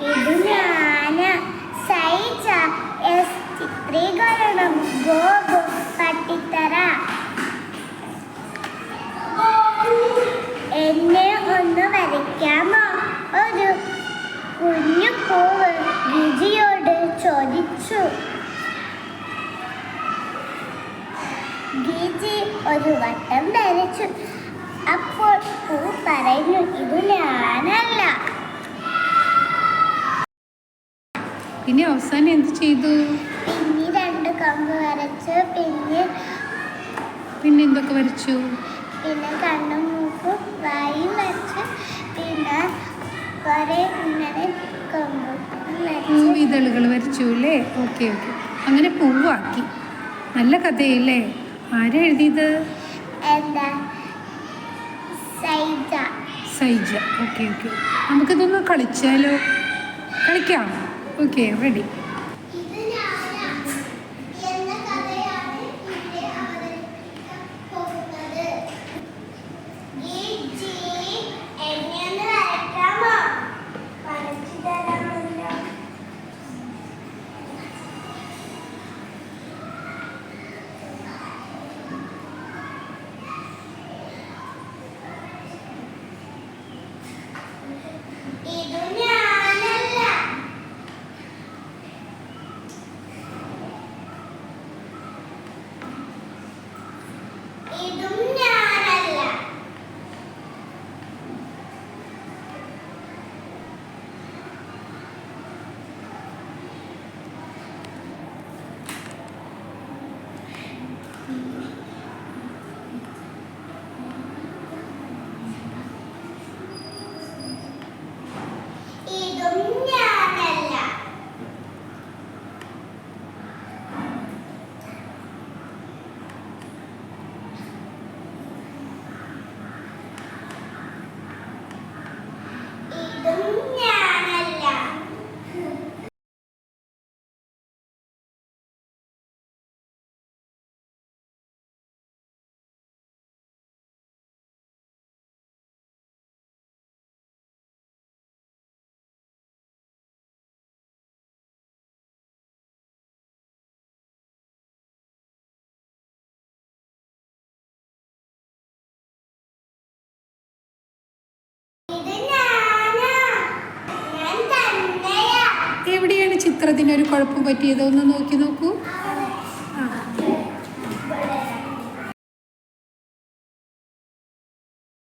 ഇത് ഞാന സൈജ എസ് ചിത്രീകരണം ഗോപു പട്ടിത്തറ. എന്നെ ഒന്ന് വരയ്ക്കാമോ? ഒരു കുഞ്ഞു പൂവ് ഗിജിയോട് ചോദിച്ചു. ഗിജി ഒരു വട്ടം വരച്ചു. അപ്പോൾ പൂ പറഞ്ഞു, ഇത് ഞാനല്ല. പിന്നെ അവസാനം എന്ത് ചെയ്തു? പിന്നെ 2 കമ്പ് വരച്ചു. പിന്നെ എന്തൊക്കെ വരച്ചു? പിന്നെ കണ്ണും മൂക്കും വായും വരച്ചു. പിന്നെ കുറെ ഇങ്ങനെ പൂവിതളുകൾ വരച്ചു അല്ലേ? Okay okay. അങ്ങനെ പൂവാക്കി. നല്ല കഥയല്ലേ? ആരാ എഴുതിയത്? എന്താ സൈജ. സൈജ. Okay okay. നമുക്കിതൊന്ന് കളിച്ചാലോ? കളിക്കാം. Okay, ready. എവിടെയാണ് ചിത്രത്തിനൊരു കുഴപ്പം പറ്റിയത്? ഒന്ന് നോക്കി നോക്കൂ.